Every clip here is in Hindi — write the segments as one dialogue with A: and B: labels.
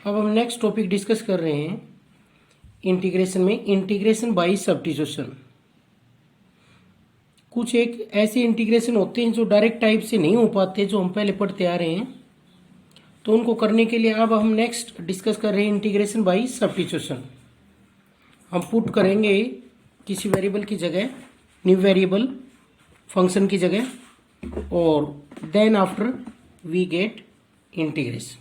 A: अब हम नेक्स्ट टॉपिक डिस्कस कर रहे हैं इंटीग्रेशन में, इंटीग्रेशन बाय सब्स्टिट्यूशन। कुछ एक ऐसे इंटीग्रेशन होते हैं जो डायरेक्ट टाइप से नहीं हो पाते, जो हम पहले पढ़ते आ रहे हैं, तो उनको करने के लिए अब हम नेक्स्ट डिस्कस कर रहे हैं इंटीग्रेशन बाय सब्स्टिट्यूशन। हम पुट करेंगे किसी वेरिएबल की जगह न्यू वेरिएबल फंक्शन की जगह, और then after we get integration.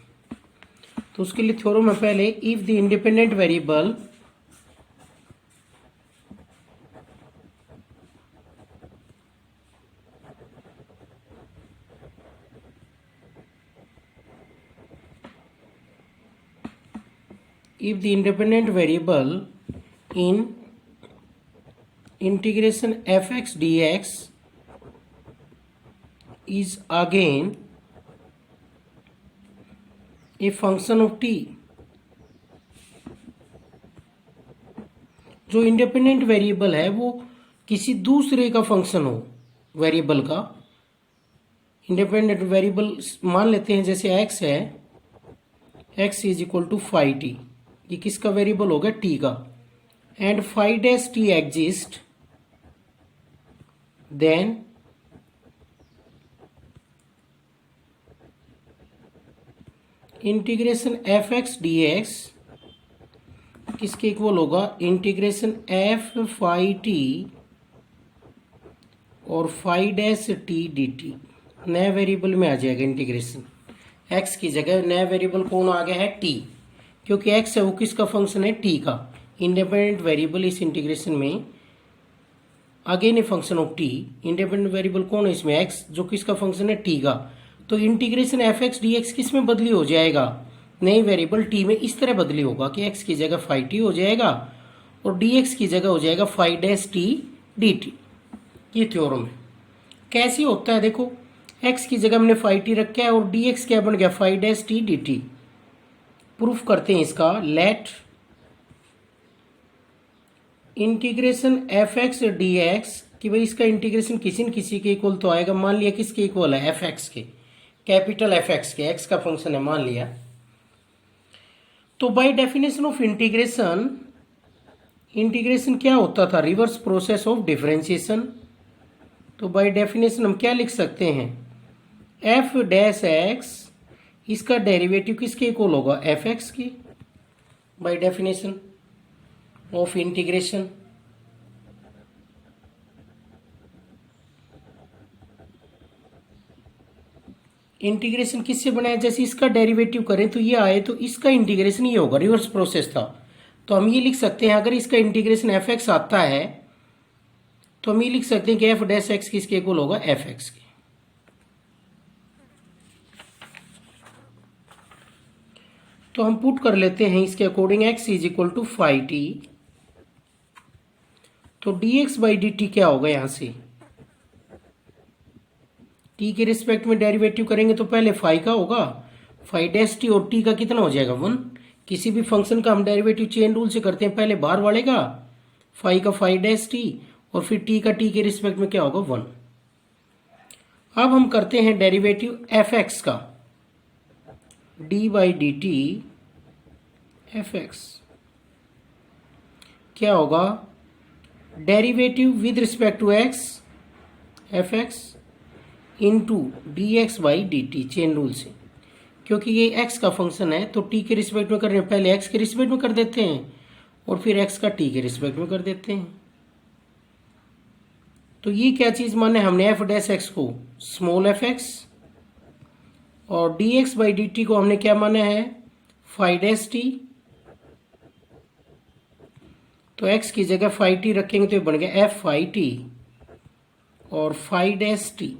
A: तो उसके लिए थ्योरम है पहले, if the independent variable in integration fx dx is again a function of t। जो इंडिपेंडेंट वेरिएबल है वो किसी दूसरे का फंक्शन हो, वेरिएबल का इंडिपेंडेंट वेरिएबल मान लेते हैं, जैसे x है, x is equal to phi t, ये किसका वेरिएबल होगा, t का, and phi dash t exist, then integration f x d x किसके इक्वल होगा, इंटीग्रेशन एफ फाई टी और phi dash t d t. नए वेरिएबल में आ जाएगा इंटीग्रेशन, एक्स की जगह नया वेरिएबल कौन आ गया है, टी, क्योंकि एक्स है वो किसका फंक्शन है, टी का। इंडिपेंडेंट वेरिएबल इस इंटीग्रेशन में again a function of T. Independent variable कौन है इसमें, एक्स, जो किसका फंक्शन है, टी का। तो integration f x d x किस में बदली हो जाएगा, नई वेरिएबल टी में इस तरह बदली होगा कि एक्स की जगह फाई टी हो जाएगा और डी एक्स की जगह हो जाएगा phi dash t d t. ये थ्योरम है। कैसे होता है देखो, एक्स की जगह हमने फाई टी रखा है और डी एक्स क्या बन गया, phi dash t d t. Proof करते हैं इसका, let integration f x d x, कि भाई इसका इंटीग्रेशन किसी न किसी के इक्वल तो आएगा। मान लिया किसके इक्वल है, एफ एक्स के, कैपिटल एफ एक्स के, एक्स का फंक्शन है मान लिया। तो by definition of integration, integration क्या होता था, रिवर्स प्रोसेस ऑफ डिफरेंशिएशन। तो बाय डेफिनेशन हम क्या लिख सकते हैं, एफ डैश एक्स, इसका डेरिवेटिव किसके इक्वल होगा, एफ एक्स के, by definition of integration. Integration किससे बनाया, जैसे इसका डेरिवेटिव करें तो ये आए, तो इसका इंटीग्रेशन ये होगा, रिवर्स प्रोसेस था। तो हम ये लिख सकते हैं, अगर इसका इंटीग्रेशन एफ एक्स आता है तो हम ये लिख सकते हैं कि एफ डैश एक्स किसके इक्वल होगा, एफ एक्स के। तो हम पुट कर लेते हैं इसके according, x is equal to phi t, तो d x by d t क्या होगा, यहां से टी के रिस्पेक्ट में डेरिवेटिव करेंगे तो पहले फाई का होगा, फाई डैश टी, और टी का कितना हो जाएगा, 1। किसी भी फंक्शन का हम डेरिवेटिव चेन रूल से करते हैं, पहले बाहर वाले का फाई का फाई डैश टी, और फिर टी का टी के रिस्पेक्ट में क्या होगा, 1। अब हम करते हैं डेरिवेटिव एफ एक्स का, d by d t f x क्या होगा, derivative with respect to x f x into d x by d t, chain rule से, क्योंकि ये एक्स का फंक्शन है तो टी के रिस्पेक्ट में कर रहे हैं, पहले एक्स के रिस्पेक्ट में कर देते हैं और फिर एक्स का टी के रिस्पेक्ट में कर देते हैं। तो ये क्या चीज माने हमने, एफ डैश एक्स को स्मॉल एफ एक्स, और d x by d t को हमने क्या माना है, फाई डैश टी। तो एक्स की जगह फाई टी रखेंगे तो ये बन गया एफ फाई टी और फाई डैश टी।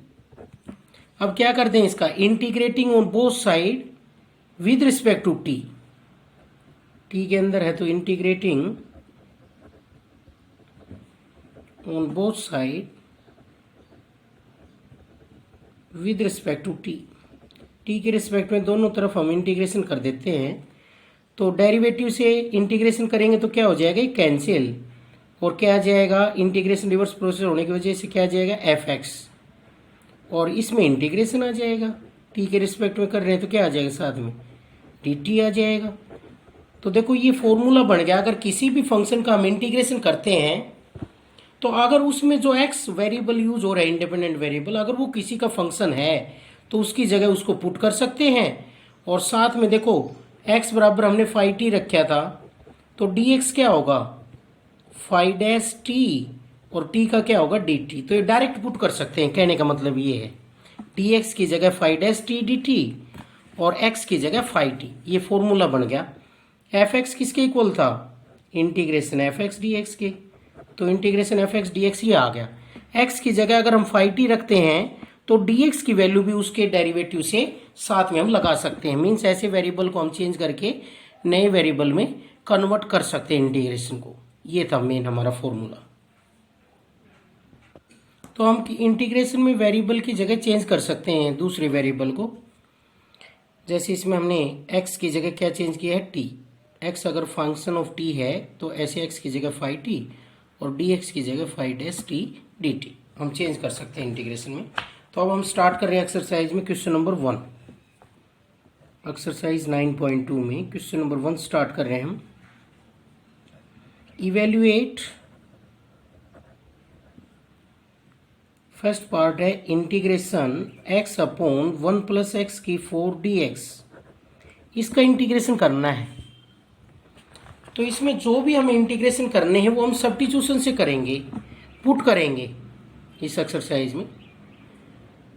A: अब क्या करते हैं इसका, integrating on both side with respect to t, t के अंदर है तो integrating on both side with respect to t, t के रिस्पेक्ट में दोनों तरफ हम इंटीग्रेशन कर देते हैं। तो डेरिवेटिव से इंटीग्रेशन करेंगे तो क्या हो जाएगा, कैंसिल, और क्या आ जाएगा, इंटीग्रेशन रिवर्स प्रोसेस होने की वजह से क्या आ जाएगा, एफ एक्स, और इसमें इंटीग्रेशन आ जाएगा, टी के रिस्पेक्ट में कर रहे हैं तो क्या आ जाएगा, साथ में डी टी आ जाएगा। तो देखो ये फॉर्मूला बन गया। अगर किसी भी फंक्शन का हम इंटीग्रेशन करते हैं तो अगर उसमें जो एक्स वेरिएबल यूज हो रहा है, इंडिपेंडेंट वेरिएबल, अगर वो किसी का फंक्शन है तो उसकी जगह उसको पुट कर सकते हैं। और साथ में देखो एक्स बराबर हमने फाइव टी रखा था, तो डी एक्स क्या होगा फाइव डैश टी, और टी का क्या होगा डी टी। तो ये डायरेक्ट पुट कर सकते हैं, कहने का मतलब ये है डी एक्स की जगह five dash t d T और एक्स की जगह फाइव टी। ये फॉर्मूला बन गया। एफ एक्स किसके इक्वल था, integration f x d x के, तो integration f x d x ये आ गया। एक्स की जगह अगर हम फाइव टी रखते हैं तो डी एक्स की वैल्यू भी उसके डेरिवेटिव से साथ में हम लगा सकते हैं। मीन्स ऐसे वेरिएबल को हम चेंज करके नए वेरिएबल में कन्वर्ट कर सकते हैं इंटीग्रेशन को। ये था मेन हमारा फॉर्मूला। तो हम इंटीग्रेशन में वेरिएबल की जगह चेंज कर सकते हैं दूसरे वेरिएबल को। जैसे इसमें हमने x की जगह क्या चेंज किया है t। x अगर फंक्शन ऑफ t है तो ऐसे x की जगह फाइव टी और dx की जगह five dash t d T हम चेंज कर सकते हैं इंटीग्रेशन में। तो अब हम स्टार्ट कर रहे हैं एक्सरसाइज में क्वेश्चन नंबर 1, एक्सरसाइज 9.2 में क्वेश्चन नंबर 1 स्टार्ट कर रहे हैं हम। इवेल्युएट, फर्स्ट पार्ट है integration x upon 1 plus x की 4 dx। इसका इंटीग्रेशन करना है। तो इसमें जो भी हमें इंटीग्रेशन करने हैं वो हम सब्स्टिट्यूशन से करेंगे, पुट करेंगे। इस एक्सरसाइज में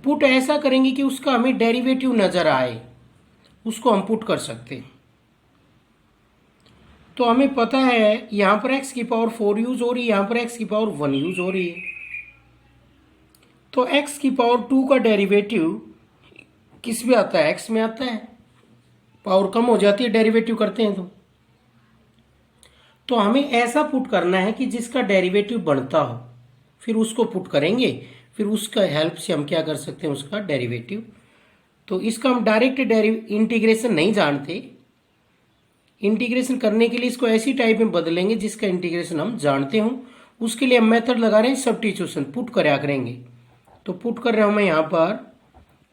A: पुट ऐसा करेंगे कि उसका हमें डेरिवेटिव नजर आए, उसको हम पुट कर सकते हैं। तो हमें पता है यहां पर x की पावर 4 यूज हो रही है, यहां पर x की पावर 1 यूज हो रही है। तो x की पावर 2 का डेरिवेटिव किस में आता है, x में आता है। पावर कम हो जाती है डेरिवेटिव करते हैं तो हमें ऐसा पुट करना है कि जिसका डेरिवेटिव बढ़ता हो, फिर उसको पुट करेंगे, फिर उसका हेल्प से हम क्या कर सकते हैं उसका डेरिवेटिव। तो इसका हम डायरेक्ट इंटीग्रेशन नहीं जानते, इंटीग्रेशन करने के लिए इसको ऐसी टाइप में बदलेंगे जिसका इंटीग्रेशन हम जानते हो। उसके लिए हम मेथड लगा रहे हैं सब्स्टिट्यूशन, पुट करा करेंगे। तो पुट कर रहा हूं मैं यहां पर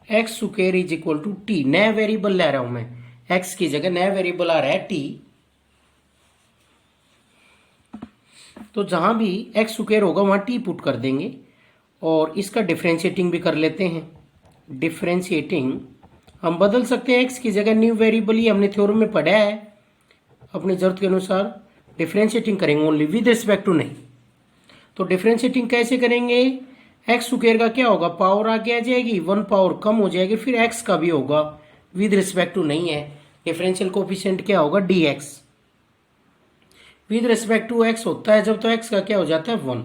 A: x square is equal to t, नया वेरिएबल ले रहा हूं मैं, एक्स की जगह नया वेरिएबल आ रहा है टी। तो जहां भी एक्स स्क्वायर होगा वहां टी पुट कर देंगे और इसका डिफरेंशिएटिंग भी कर लेते हैं। डिफरेंशिएटिंग हम बदल सकते हैं, एक्स की जगह न्यू वेरिएबल, ही हमने थ्योरम में पढ़ा है, अपनी जरूरत के अनुसार डिफरेंशिएटिंग करेंगे ओनली विद रिस्पेक्ट टू नहीं। तो डिफरेंशिएटिंग कैसे करेंगे, एक्स स्क्वायर का क्या होगा पावर आगे आ जाएगी, 1 पावर कम हो जाएगी, फिर एक्स का भी होगा विद रिस्पेक्ट टू नहीं है। डिफरेंशियल कोफिशिएंट क्या होगा d x, with respect to x होता है जब तो एक्स का क्या हो जाता है 1।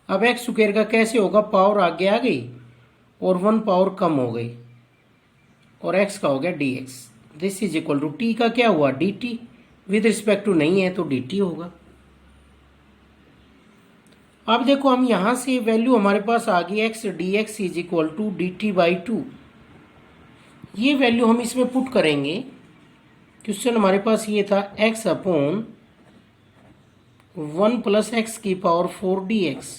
A: अब एक्स स्क्वायर का कैसे होगा, पावर आगे आ गई और 1 पावर कम हो गई और एक्स का हो गया d x. This is equal to t का क्या हुआ d t, with respect to नहीं है तो डी टी होगा। अब देखो हम यहां से वैल्यू हमारे पास आ गई x d x is equal to d t by 2। ये वैल्यू हम इसमें पुट करेंगे। क्वेश्चन हमारे पास ये था एक्स अपॉन 1 प्लस एक्स की पावर 4 डी एक्स।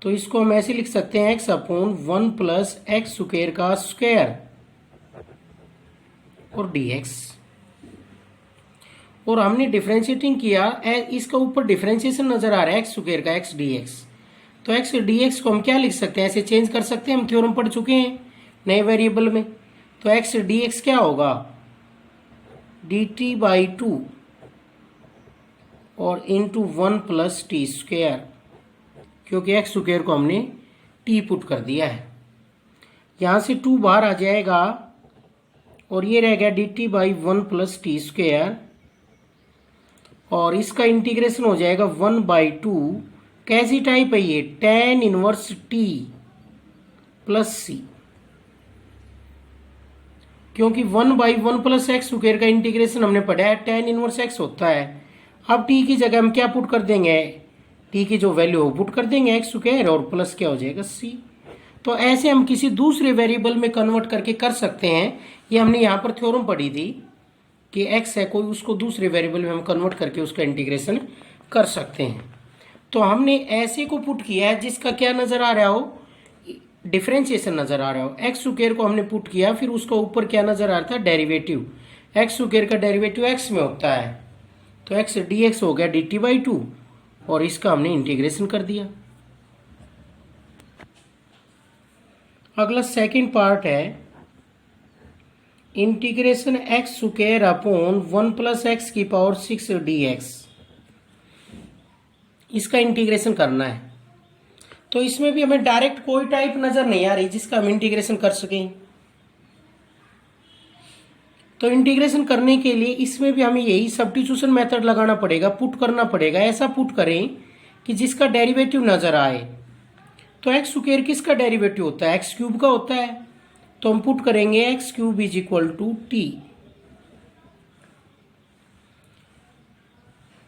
A: तो इसको हम ऐसे लिख सकते हैं x upon 1 plus x square का स्क्वायर और डी एक्स। और हमने डिफरेंशिएटिंग किया, इसका ऊपर डिफरेंशिएशन नजर आ रहा है एक्स स्क्वायर का एक्स डी एक्स। तो एक्स डी एक्स को हम क्या लिख सकते हैं, ऐसे चेंज कर सकते हैं, हम थ्योरम पढ़ चुके हैं नए वेरिएबल में। तो एक्स डी एक्स क्या होगा डी टी बाई 2 और इंटू 1 प्लस टी स्क्वायर, क्योंकि एक्स स्क्वायर को हमने टी पुट कर दिया है। यहां से 2 बाहर आ जाएगा और ये रह गया D t by 1 plus T square, और इसका इंटीग्रेशन हो जाएगा 1 बाई 2। कैसी टाइप है ये, tan इनवर्स टी प्लस सी, क्योंकि 1 बाई 1 प्लस एक्स स्क्वायर का इंटीग्रेशन हमने पढ़ा है tan इनवर्स एक्स होता है। अब टी की जगह हम क्या पुट कर देंगे, टी की जो वैल्यू हो पुट कर देंगे एक्स स्क्वायर और प्लस क्या हो जाएगा सी। तो ऐसे हम किसी दूसरे वेरिएबल में कन्वर्ट करके कर सकते हैं। ये हमने यहाँ पर थ्योरम पढ़ी थी कि एक्स है कोई, उसको दूसरे वेरिएबल में हम कन्वर्ट करके उसका इंटीग्रेशन कर सकते हैं। तो हमने ऐसे को पुट किया है जिसका क्या नजर आ रहा हो, डिफरेंशिएशन नजर आ रहा हो। एक्स स्क्वायर को हमने पुट किया, फिर उसका ऊपर क्या नजर आ रहा था डेरिवेटिव, एक्स स्क्वायर का डेरिवेटिव एक्स में होता है, तो एक्स डी एक्स हो गया डी टी बाई टू, और इसका हमने इंटीग्रेशन कर दिया। अगला सेकंड पार्ट है integration x square upon 1 plus x की पावर 6 डी एक्स, इसका इंटीग्रेशन करना है। तो इसमें भी हमें डायरेक्ट कोई टाइप नजर नहीं आ रही जिसका हम इंटीग्रेशन कर सकें। तो इंटीग्रेशन करने के लिए इसमें भी हमें यही सब्स्टिट्यूशन मेथड लगाना पड़ेगा, पुट करना पड़ेगा। ऐसा पुट करें कि जिसका डेरिवेटिव नजर आए। तो एक्स स्क्वायर किसका डेरिवेटिव होता है? एक्स क्यूब का होता है। तो हम पुट करेंगे x cube is equal to t.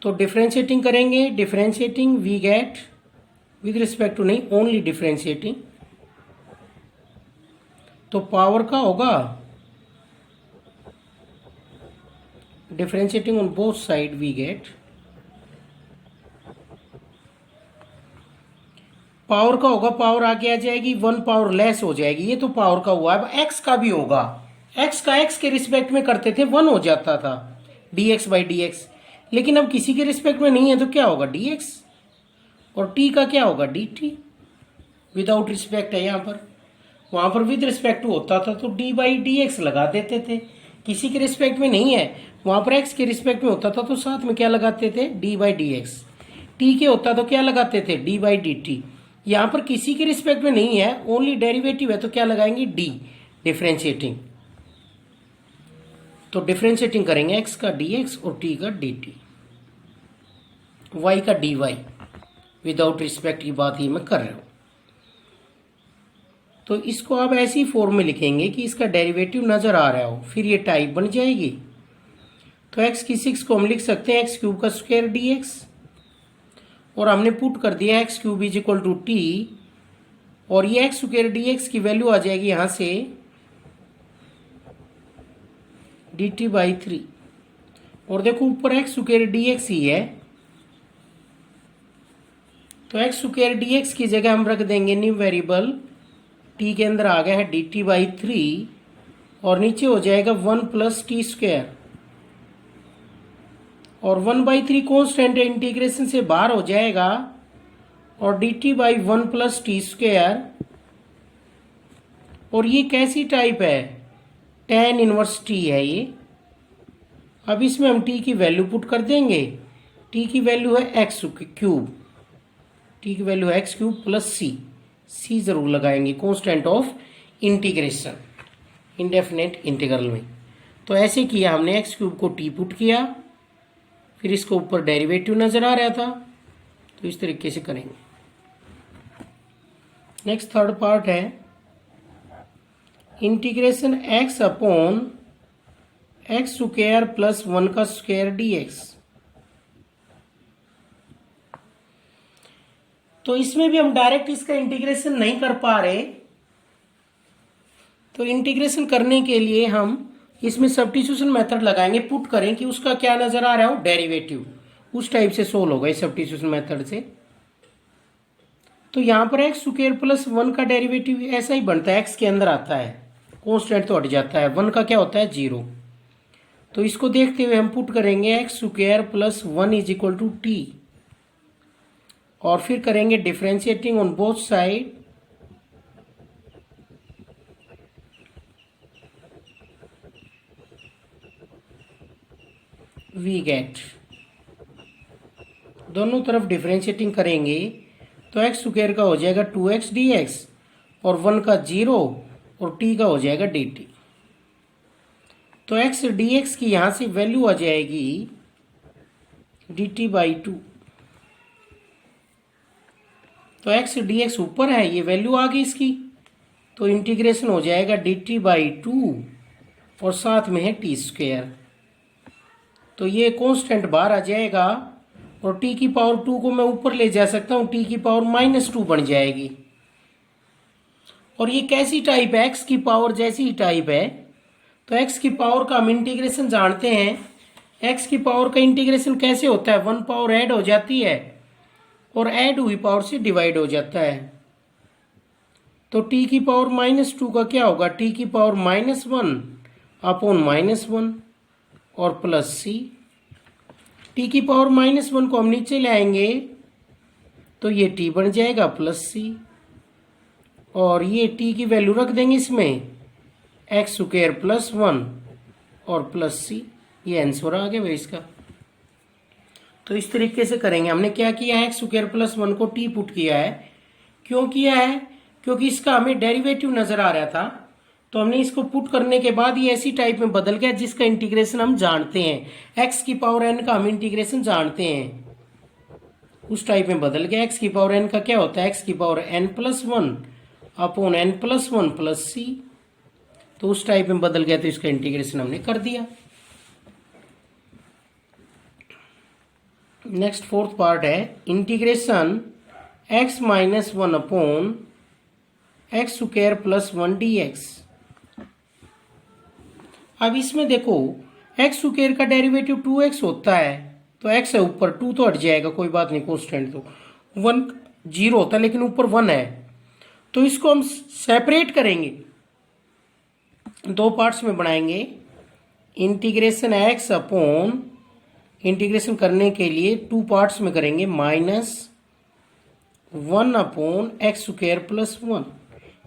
A: तो डिफरेंशिएटिंग करेंगे, differentiating we get with respect to, नहीं ओनली डिफरेंशिएटिंग, तो पावर का होगा differentiating on both side we get, power का होगा, पावर आगे आ जाएगी, 1 पावर लेस हो जाएगी। ये तो पावर का हुआ। अब एक्स का भी होगा, एक्स का एक्स के रिस्पेक्ट में करते थे 1 हो जाता था D x by D x, लेकिन अब किसी के रिस्पेक्ट में नहीं है तो क्या होगा डी एक्स, और टी का क्या होगा डी टी, विदाउट रिस्पेक्ट है यहाँ पर। वहां पर विद रिस्पेक्ट होता था तो डी बाई डी एक्स लगा देते थे, किसी के रिस्पेक्ट में नहीं है, वहां पर एक्स के रिस्पेक्ट में होता था तो साथ में क्या लगाते थे D by D x. T के होता तो क्या लगाते थे डी बाई डी टी। यहां पर किसी के रिस्पेक्ट में नहीं है, ओनली डेरिवेटिव है, तो क्या लगाएंगे डी, डिफरेंशिएटिंग। तो डिफरेंशिएटिंग करेंगे एक्स का डी एक्स और टी का डी टी, वाई का डी वाई, विदाउट रिस्पेक्ट की बात ही मैं कर रहा हूं। तो इसको आप ऐसी फॉर्म में लिखेंगे कि इसका डेरिवेटिव नजर आ रहा हो, फिर ये टाइप बन जाएगी। तो एक्स की 6 को हम लिख सकते हैं एक्स क्यूब का स्क्वायर डी एक्स, और हमने पुट कर दिया x cube is equal to t, और ये एक्स स्क्वायर डी एक्स की वैल्यू आ जाएगी यहां से डी टी बाई 3, और देखो ऊपर एक्स स्क्वायर डी एक्स ही है, तो एक्स स्क्वायर डी एक्स की जगह हम रख देंगे न्यू वेरिएबल, टी के अंदर आ गया है डी टी बाई 3, और नीचे हो जाएगा 1 प्लस टी स्क्वायर, और 1/3 कॉन्स्टेंट इंटीग्रेशन से बाहर हो जाएगा, और D t by 1 plus T square. और ये कैसी टाइप है? tan इनवर्स टी है ये। अब इसमें हम टी की वैल्यू पुट कर देंगे, टी की वैल्यू है एक्स क्यूब, टी की वैल्यू है एक्स क्यूब प्लस सी जरूर लगाएंगे, constant of integration indefinite integral में। तो ऐसे किया हमने, एक्स क्यूब को टी पुट किया, फिर इसको ऊपर डेरिवेटिव नजर आ रहा था, तो इस तरीके से करेंगे। नेक्स्ट थर्ड पार्ट है integration x upon x square plus 1 का स्क्वायर डी एक्स। तो इसमें भी हम डायरेक्ट इसका इंटीग्रेशन नहीं कर पा रहे, तो इंटीग्रेशन करने के लिए हम इसमें सब्स्टिट्यूशन मेथड लगाएंगे, पुट करें कि उसका क्या नजर आ रहा हो डेरिवेटिव, उस टाइप से सोल्व होगा इस सब्स्टिट्यूशन मेथड से। तो यहां पर एक्स स्क्वायर प्लस 1 का डेरिवेटिव ऐसा ही बनता है, एक्स के अंदर आता है, कॉन्स्टेंट तो हट जाता है, 1 का क्या होता है 0। तो इसको देखते हुए हम पुट करेंगे x square plus 1 is equal to t, और फिर करेंगे differentiating on both side, we get, दोनों तरफ डिफरेंशिएटिंग करेंगे तो एक्स स्क्वायर का हो जाएगा 2x dx, और 1 का 0, और t का हो जाएगा dt। तो x dx की यहां से वैल्यू आ जाएगी dt बाई 2। तो x dx ऊपर है, ये वैल्यू आ गई इसकी, तो इंटीग्रेशन हो जाएगा dt बाई 2, और साथ में है टी स्क्वायर, तो ये कांस्टेंट बाहर आ जाएगा, और t की पावर 2 को मैं ऊपर ले जा सकता हूं, t की पावर -2 बन जाएगी। और ये कैसी टाइप है? x की पावर जैसी ही टाइप है। तो x की पावर का हम इंटीग्रेशन जानते हैं, x की पावर का इंटीग्रेशन कैसे होता है? 1 पावर ऐड हो जाती है और ऐड हुई पावर से डिवाइड हो जाता है। तो t की पावर -2 का क्या होगा? t की पावर -1 अपॉन -1, और प्लस सी। टी की पावर -1 को हम नीचे लाएंगे तो ये टी बन जाएगा प्लस सी, और ये टी की वैल्यू रख देंगे इसमें एक्स स्क्वायर प्लस 1 और प्लस सी। ये आंसर आ गया भाई इसका। तो इस तरीके से करेंगे। हमने क्या किया है, एक्स स्क्वायर प्लस 1 को टी पुट किया है। क्यों किया है? क्योंकि इसका हमें डेरिवेटिव नजर आ रहा था, तो हमने इसको पुट करने के बाद ये ऐसी टाइप में बदल गया जिसका इंटीग्रेशन हम जानते हैं। एक्स की पावर एन का हम इंटीग्रेशन जानते हैं, उस टाइप में बदल गया। एक्स की पावर एन का क्या होता है, एक्स की power n plus 1 upon n plus 1 plus c. तो उस टाइप में बदल गया, तो इसका इंटीग्रेशन हमने कर दिया। नेक्स्ट फोर्थ पार्ट है integration x minus 1 upon x square plus 1 D x. अब इसमें देखो एक्स स्क्वायर का डेरिवेटिव 2x होता है, तो x है ऊपर, 2 तो हट जाएगा, कोई बात नहीं, कांस्टेंट तो 1 0 होता है, लेकिन ऊपर 1 है। तो इसको हम सेपरेट करेंगे, दो पार्ट्स में बनाएंगे। इंटीग्रेशन x अपॉन, इंटीग्रेशन करने के लिए 2 पार्ट्स में करेंगे, -1 अपॉन एक्स स्क्वायर प्लस 1।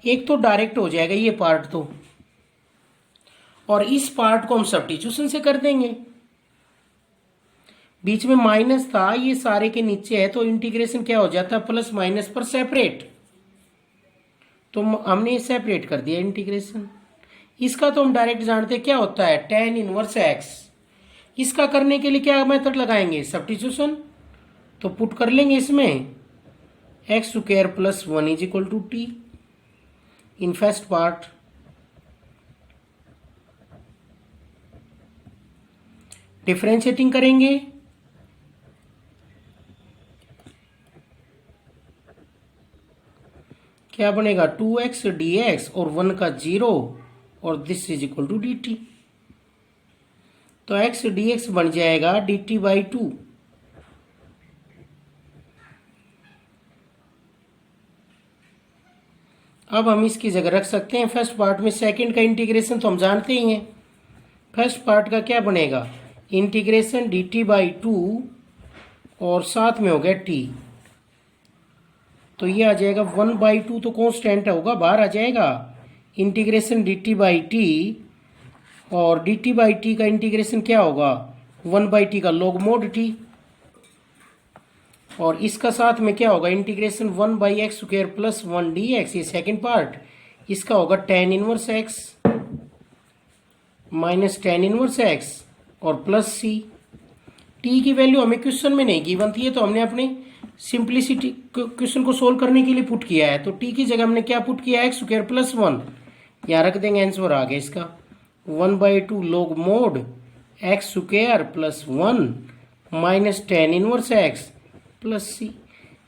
A: एक तो डायरेक्ट हो जाएगा ये पार्ट तो, और इस पार्ट को हम सब्स्टिट्यूशन से कर देंगे। बीच में माइनस था, ये सारे के नीचे है, तो इंटीग्रेशन क्या हो जाता है, प्लस माइनस पर सेपरेट। तो हमने सेपरेट कर दिया इंटीग्रेशन। इसका तो हम डायरेक्ट जानते हैं क्या होता है, tan इनवर्स एक्स। इसका करने के लिए क्या मेथड लगाएंगे, सब्स्टिट्यूशन। तो पुट कर लेंगे इसमें x square plus 1 is equal to t in first part. Differentiating करेंगे, क्या बनेगा 2x dx और 1 का 0 और this is equal to dt। तो x dx बन जाएगा dt बाई 2। अब हम इसकी जगह रख सकते हैं फर्स्ट पार्ट में। सेकंड का इंटीग्रेशन तो हम जानते ही हैं। फर्स्ट पार्ट का क्या बनेगा, इंटीग्रेशन dt बाई 2 और साथ में हो गया t। तो ये आ जाएगा 1/2, तो कांस्टेंट होगा, बाहर आ जाएगा। इंटीग्रेशन dt बाई टी, और dt बाई टी का इंटीग्रेशन क्या होगा, 1/t का log mod t। और इसका साथ में क्या होगा, integration 1 by x square plus 1 D x, ये सेकेंड पार्ट। इसका होगा tan inverse x minus tan inverse x और प्लस सी। टी की वैल्यू हमें क्वेश्चन में नहीं गिवन थी, तो हमने अपने सिंप्लिसिटी क्वेश्चन को सोल्व करने के लिए पुट किया है। तो टी की जगह हमने क्या पुट किया है, एक्स स्क्वायर प्लस 1, यहाँ रख देंगे, आंसर आ गया इसका 1/2 log mod x square plus 1 minus tan inverse x plus c.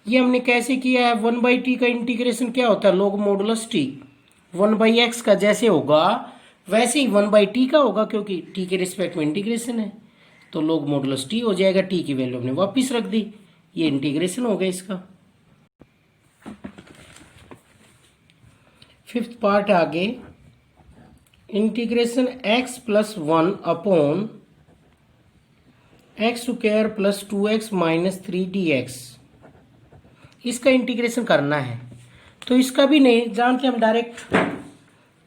A: ये हमने कैसे किया है, 1/t का इंटीग्रेशन क्या होता है, log मॉडुलस टी। 1/x का जैसे होगा वैसे ही 1/t का होगा, क्योंकि t के रिस्पेक्ट में इंटीग्रेशन है, तो log मॉडुलस टी हो जाएगा। t की वैल्यू हमने वापस रख दी, ये इंटीग्रेशन हो गया इसका। फिफ्थ पार्ट आगे, integration x plus 1 upon x square plus 2x minus 3 dx। इसका इंटीग्रेशन करना है, तो इसका भी नहीं जानते हम डायरेक्ट,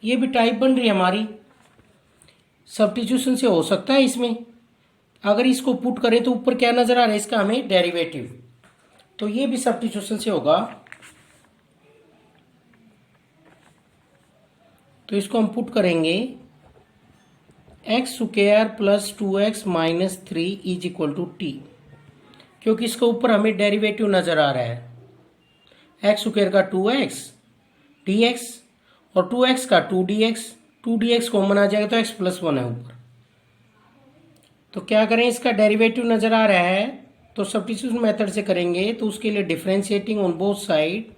A: ये भी टाइप बन रही है हमारी, सब्स्टिट्यूशन से हो सकता है इसमें। अगर इसको पुट करें तो ऊपर क्या नजर आ रहा है, इसका हमें डेरिवेटिव, तो ये भी सब्स्टिट्यूशन से होगा। तो इसको हम पुट करेंगे x square plus 2x minus 3 is equal to t, क्योंकि इसके ऊपर हमें डेरिवेटिव नजर आ रहा है। एक्स स्क्वायर का 2x dx और 2x का 2dx, 2dx कॉमन आ जाएगा तो x प्लस 1 है ऊपर। तो क्या करें, इसका डेरिवेटिव नजर आ रहा है, तो सब्स्टिट्यूशन मेथड से करेंगे। तो उसके लिए differentiating on both side,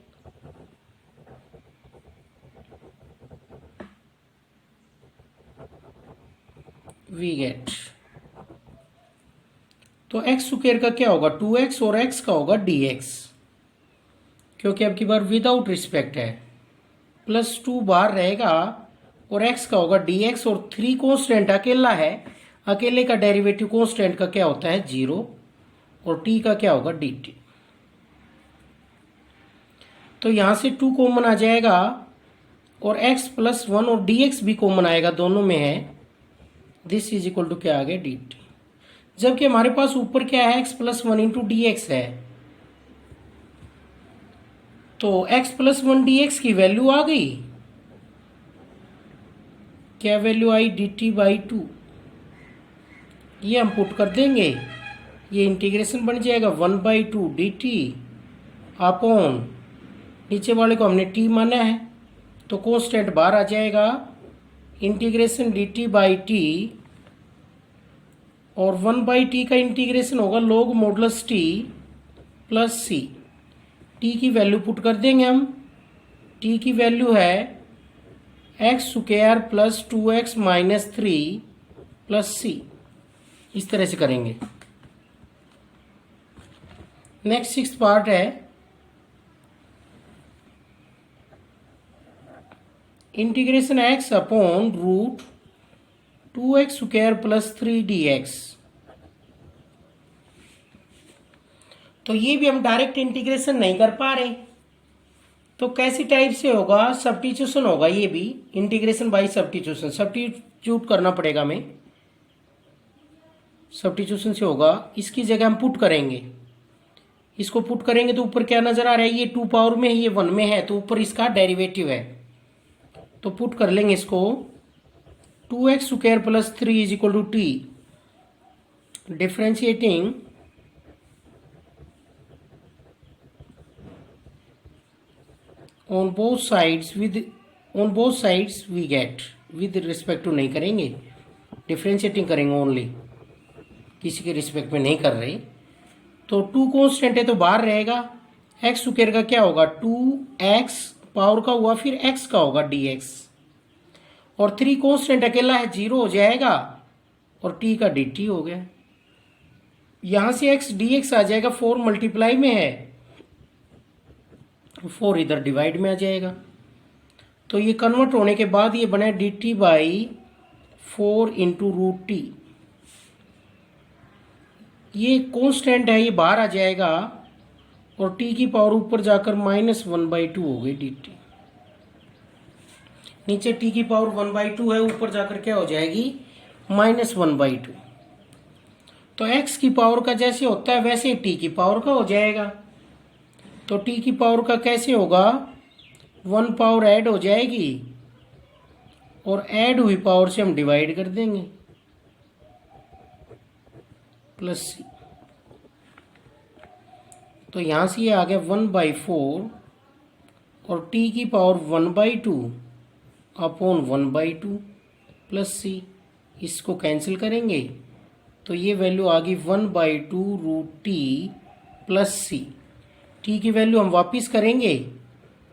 A: we get, तो एक्स स्क्वायर का क्या होगा 2x और x का होगा dx, क्योंकि अब की बार विदाउट रिस्पेक्ट है, प्लस 2 बाहर रहेगा और x का होगा dx, और 3 कांस्टेंट अकेला है, अकेले का डेरिवेटिव कांस्टेंट का क्या होता है 0 और t का क्या होगा dt। तो यहां से 2 कॉमन आ जाएगा और x प्लस 1 और dx भी कॉमन आएगा, दोनों में है। दिस इज इक्वल टू क्या आ गया dt। जबकि हमारे पास ऊपर क्या है x plus 1 into d x है, तो x प्लस 1 dx की वैल्यू आ गई। क्या वैल्यू आई dt बाई 2। ये हम पुट कर देंगे, ये इंटीग्रेशन बन जाएगा 1/2 dt अपॉन, नीचे वाले को हमने t माना है तो कांस्टेंट बाहर आ जाएगा, इंटीग्रेशन dt बाई t, और 1/t का इंटीग्रेशन होगा log modulus t plus c। t की वैल्यू पुट कर देंगे हम, t की वैल्यू है x square plus 2x minus 3 plus c। इस तरह से करेंगे। नेक्स्ट 6th पार्ट है integration x upon root 2x square plus 3 dx। तो ये भी हम डायरेक्ट इंटीग्रेशन नहीं कर पा रहे, तो कैसी टाइप से होगा, सब्स्टिट्यूशन होगा। ये भी इंटीग्रेशन बाय सब्स्टिट्यूशन, सब्स्टिट्यूट करना पड़ेगा हमें, सब्स्टिट्यूशन से होगा। इसकी जगह हम पुट करेंगे, इसको पुट करेंगे तो ऊपर क्या नजर आ रहा है, ये 2 पावर में है, ये 1 में है, तो ऊपर इसका डेरिवेटिव है। तो पुट कर लेंगे इसको, 2x square plus 3 is equal to t, differentiating on both sides we get, with respect to नहीं करेंगे, डिफ्रेंशिएटिंग करेंगे ओनली, किसी के रिस्पेक्ट में नहीं कर रहे। तो 2 कांस्टेंट है तो बाहर रहेगा, x स्क्वायर का क्या होगा 2x पावर का हुआ, फिर x का होगा dx, और 3 कांस्टेंट अकेला है 0 हो जाएगा, और t का dt हो गया। यहां से x dx आ जाएगा, 4 मल्टीप्लाई में है, 4 इधर डिवाइड में आ जाएगा। तो ये कन्वर्ट होने के बाद ये बने dt by 4 into root t. ये कांस्टेंट है, ये बाहर आ जाएगा, और t की पावर ऊपर जाकर -1/2 हो गई dt। नीचे t की पावर 1/2 है, ऊपर जाकर क्या हो जाएगी -1/2। तो x की पावर का जैसे होता है वैसे t की पावर का हो जाएगा। तो t की पावर का कैसे होगा, 1 पावर ऐड हो जाएगी, और ऐड हुई पावर से हम डिवाइड कर देंगे, प्लस c। तो यहां से ये आ गया 1/4, और t की पावर 1/2 अपॉन 1/2 प्लस c। इसको कैंसिल करेंगे तो ये वैल्यू आ गई 1/2 रूट टी प्लस सी। टी की वैल्यू हम वापिस करेंगे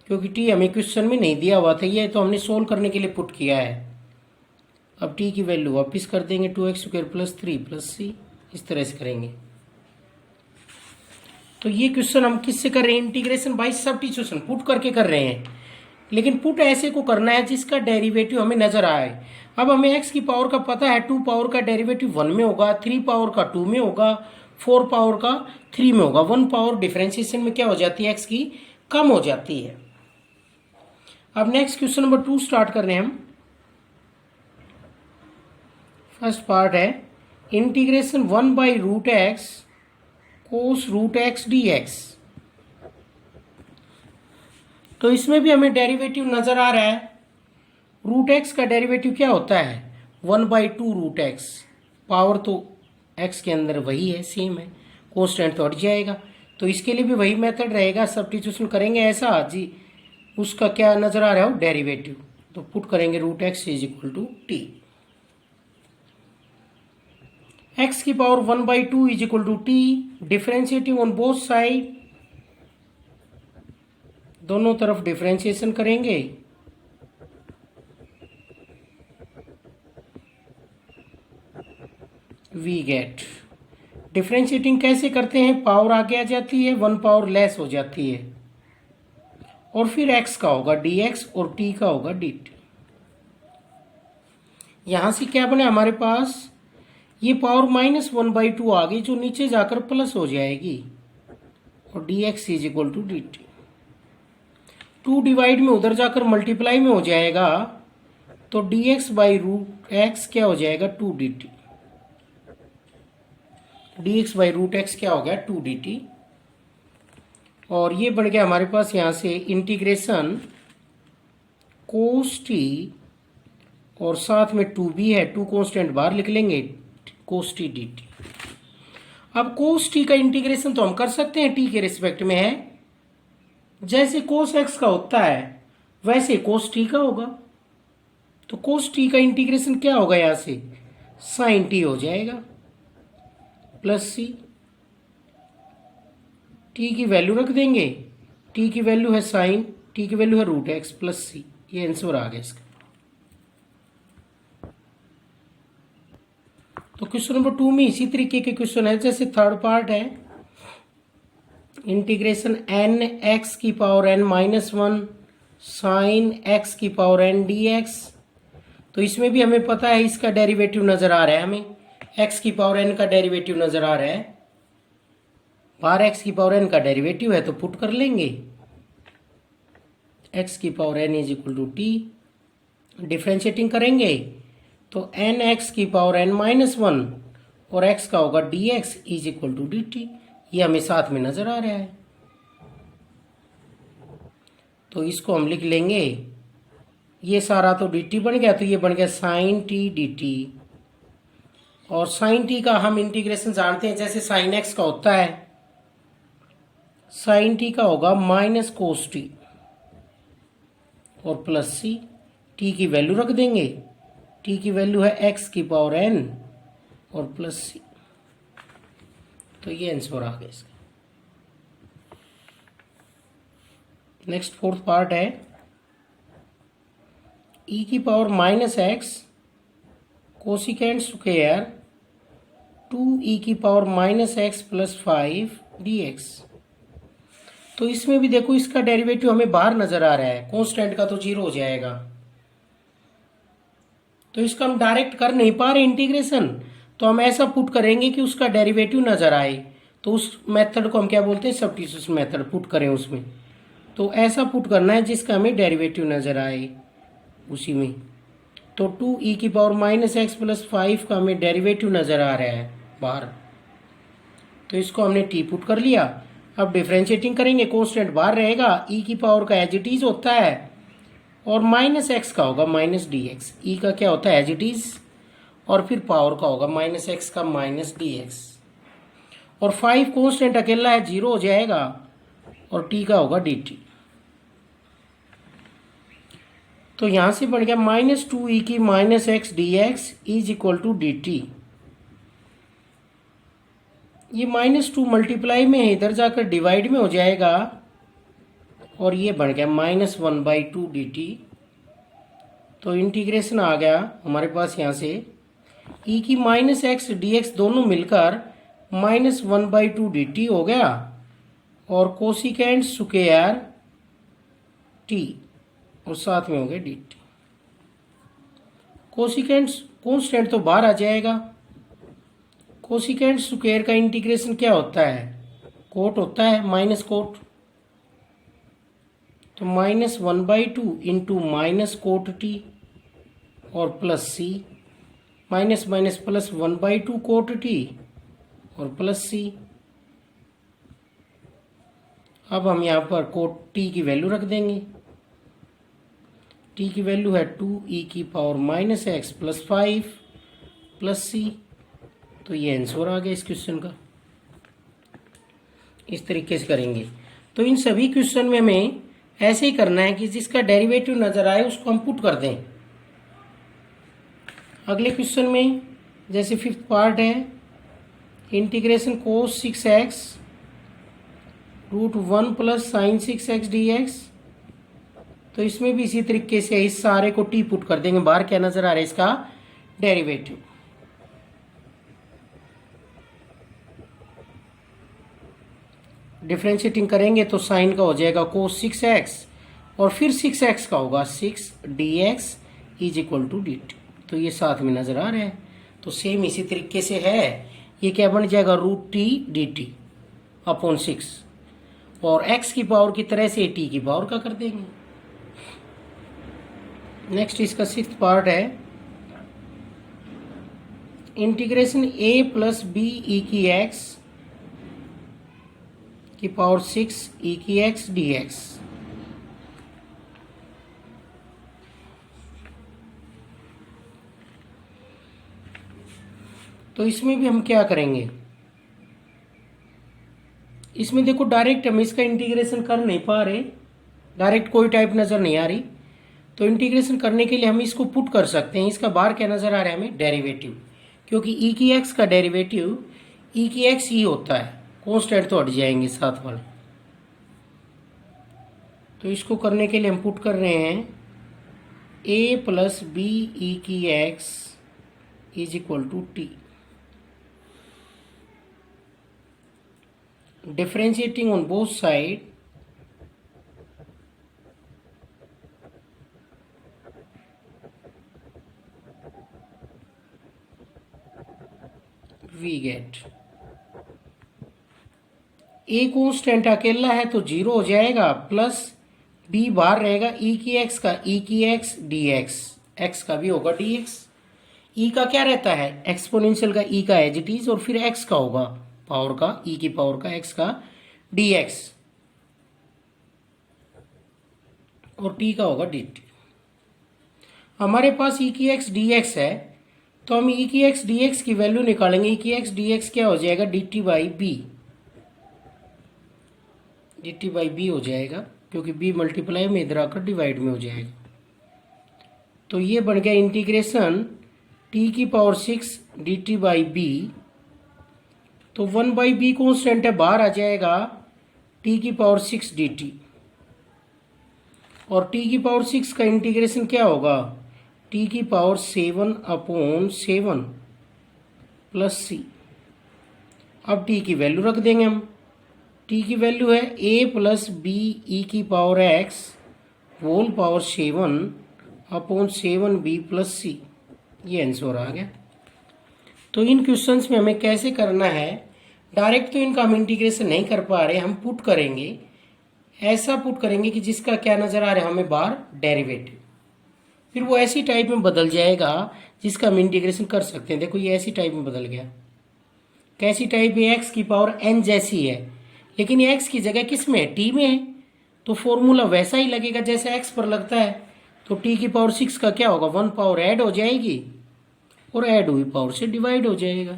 A: क्योंकि टी हमें क्वेश्चन में नहीं दिया हुआ था, ये तो हमने सोल्व करने के लिए पुट किया है। अब टी की वैल्यू वापिस कर देंगे 2x स्क्वायर प्लस 3 प्लस सी, इस तरह से करेंगे। तो ये क्वेश्चन हम किससे कर रहे हैं, इंटीग्रेशन बाय सब्स्टिट्यूशन पुट करके कर रहे हैं, लेकिन पुट ऐसे को करना है जिसका डेरिवेटिव हमें नजर आए। अब हमें x की पावर का पता है, 2 पावर का डेरिवेटिव 1 में होगा, 3 पावर का 2 में होगा, 4 पावर का 3 में होगा। 1 पावर डिफरेंशिएशन में क्या हो जाती है, x की कम हो जाती है। अब नेक्स्ट क्वेश्चन नंबर 2 स्टार्ट कर रहे हैं हम। फर्स्ट पार्ट है integration 1/√x cos √x dx। तो इसमें भी हमें डेरिवेटिव नजर आ रहा है। √x का डेरिवेटिव क्या होता है 1/2√x, पावर तो x के अंदर वही है, सेम है, कांस्टेंट तो हट जाएगा। तो इसके लिए भी वही मेथड रहेगा, सब्स्टिट्यूशन करेंगे ऐसा जी, उसका क्या नजर आ रहा है डेरिवेटिव, तो पुट करेंगे √x is equal to t. x की power 1/2 is equal to t, differentiating on both side, दोनों तरफ डिफरेंशिएशन करेंगे, वी गेट। डिफरेंशिएटिंग कैसे करते हैं, पावर आगे आ जाती है, 1 पावर लेस हो जाती है, और फिर x का होगा dx और t का होगा dt। यहां से क्या बने हमारे पास ये पावर -1/2 आ गई जो नीचे जाकर प्लस हो जाएगी और dx is equal to dt। 2 divide में उधर जाकर मल्टीप्लाई में हो जाएगा तो dx/√x क्या हो जाएगा 2dt। dx/√x क्या हो गया 2dt। और ये बन गया हमारे पास यहां से इंटीग्रेशन cos t और साथ में 2b है, 2 कांस्टेंट बाहर लिख लेंगे cos t dt। अब cos t का इंटीग्रेशन तो हम कर सकते हैं t के रिस्पेक्ट में है, जैसे cos x का होता है वैसे cos t का होगा। तो cos t का इंटीग्रेशन क्या होगा यहां से sin t हो जाएगा प्लस c। t की वैल्यू रख देंगे, t की वैल्यू है sin, t की वैल्यू है √x प्लस c। ये आंसर आ गया इसका। तो क्वेश्चन नंबर 2 में इसी तरीके के क्वेश्चन है। जैसे थर्ड पार्ट है इंटीग्रेशन n(x की पावर n-1 sin x की पावर n dx। तो इसमें भी हमें पता है इसका डेरिवेटिव नजर आ रहा है, हमें x की पावर n का डेरिवेटिव नजर आ रहा है। बाहर x की पावर n का डेरिवेटिव है तो पुट कर लेंगे, x की power n is equal to t. Differentiating करेंगे तो n(x की पावर n-1 और x का होगा dx is equal to dt। ये हमें साथ में नजर आ रहा है तो इसको हम लिख लेंगे, ये सारा तो dt बन गया तो ये बन गया sin t dt। और sin t का हम इंटीग्रेशन जानते हैं, जैसे sin x का होता है sin t का होगा -cos t और प्लस c। t की वैल्यू रख देंगे, t की वैल्यू है x की पावर n और प्लस c। तो ये आंसर आ गया इसका। नेक्स्ट फोर्थ पार्ट है e की power -x cosecant square 2e की पावर -x प्लस 5 dx। तो इसमें भी देखो इसका डेरिवेटिव हमें बाहर नजर आ रहा है, कांस्टेंट का तो 0 हो जाएगा। तो इसका हम डायरेक्ट कर नहीं पा रहे इंटीग्रेशन, तो हम ऐसा पुट करेंगे कि उसका डेरिवेटिव नजर आए। तो उस मेथड को हम क्या बोलते हैं सब्स्टिट्यूशन मेथड, पुट करें उसमें। तो ऐसा पुट करना है जिसका हमें डेरिवेटिव नजर आए उसी में। तो 2e की पावर -x प्लस 5 का हमें डेरिवेटिव नजर आ रहा है बाहर, तो इसको हमने t पुट कर लिया। अब डिफ्रेंशिएटिंग करेंगे, कांस्टेंट बाहर रहेगा, e की पावर का एज इट इज होता है और -x का होगा -dx। e का क्या होता है एज इट इज और फिर पावर का होगा -x का -dx। और 5 कांस्टेंट अकेला है 0 हो जाएगा और t का होगा dt। तो यहां से बन गया -2e की -x dx is equal to dt। ये -2 मल्टीप्लाई में है, इधर जाकर डिवाइड में हो जाएगा और ये बन गया -1/2 dt। तो इंटीग्रेशन आ गया हमारे पास यहाँ से e की -x dx दोनों मिलकर -1/2 dt हो गया और कोसिकेंट स्क्वायर t और साथ में हो गया dt। कोसिकेंट कांस्टेंट तो बाहर आ जाएगा। कोसिकेंट स्क्वायर का इंटीग्रेशन क्या होता है कोट होता है माइनस कोट, तो -1/2 इंटू माइनस कोट टी और plus c, minus minus plus 1/2 cot t और प्लस सी। अब हम यहाँ पर कोट टी की वैल्यू रख देंगे, टी की वैल्यू है 2e की power -x plus 5 plus c. तो ये आंसर आ गया इस क्वेश्चन का। इस तरीके से करेंगे। तो इन सभी क्वेश्चन में हमें ऐसे ही करना है कि जिसका डेरिवेटिव नजर आए उसको हम पुट कर दें। अगले क्वेश्चन में जैसे फिफ्थ पार्ट है integration cos 6x √1 plus sign 6x dx। तो इसमें भी इसी तरीके से इस सारे को टी पुट कर देंगे। बाहर क्या नजर आ रहा है इसका डेरिवेटिव। डिफरेंशिएटिंग करेंगे तो साइन का हो जाएगा cos 6x और फिर 6x का होगा 6 dx is equal to dt। तो ये साथ में नजर आ रहा है। तो सेम इसी तरीके से है, ये क्या बन जाएगा √t/dt/6, और x की पावर की तरह से t की पावर का कर देंगे। नेक्स्ट इसका 6th पार्ट है इंटीग्रेशन a + b(e)(x) की पावर 6(e)(x) dx। तो इसमें भी हम क्या करेंगे, इसमें देखो डायरेक्ट हम इसका इंटीग्रेशन कर नहीं पा रहे, डायरेक्ट कोई टाइप नजर नहीं आ रही, तो इंटीग्रेशन करने के लिए हम इसको पुट कर सकते हैं। इसका बाहर क्या नजर आ रहा है हमें, डेरिवेटिव, क्योंकि e की x का डेरिवेटिव e की x ही होता है, कॉन्स्टेंट तो हट जाएंगे साथ वाले। तो इसको करने के लिए हम पुट कर रहे हैं a + b(e)(x) = t। differentiating on both sides, we get a constant अकेला है तो 0 हो जाएगा, प्लस b बाहर रहेगा, e की x का e की x dx, x का भी होगा dx। e का क्या रहता है, एक्सपोनेंशियल का e का एज इट इज, और फिर x का होगा पावर का, e की पावर का x का dx, और t का होगा dt। हमारे पास e की x dx है, तो हम e की x dx की वैल्यू निकालेंगे। e की x dx क्या हो जाएगा, dt/b हो जाएगा, क्योंकि b मल्टीप्लाई में इधर आकर डिवाइड में हो जाएगा। तो ये बन गया इंटीग्रेशन t⁶ dt/b। तो 1/b कॉन्स्टेंट है, बाहर आ जाएगा t⁶ dt, और t⁶ का इंटीग्रेशन क्या होगा, t⁷/7 प्लस c। अब t की वैल्यू रख देंगे हम, t की वैल्यू है a + b(e)(x) whole power 7/7b plus c। ये आंसर आ गया। तो इन क्वेश्चंस में हमें कैसे करना है, डायरेक्ट तो इनका हम इंटीग्रेशन नहीं कर पा रहे, हम पुट करेंगे, ऐसा पुट करेंगे कि जिसका क्या नजर आ रहा है हमें बाहर, डेरिवेटिव, फिर वो ऐसी टाइप में बदल जाएगा जिसका हम इंटीग्रेशन कर सकते हैं। देखो ये ऐसी टाइप में बदल गया, कैसी टाइप है, x की पावर n जैसी है, लेकिन ये x की जगह किस में है, t में है, तो फॉर्मूला वैसा ही लगेगा जैसा x पर लगता है। तो t⁶ का क्या होगा, 1 पावर ऐड हो जाएगी, और ऐड हुई पावर से डिवाइड हो जाएगा।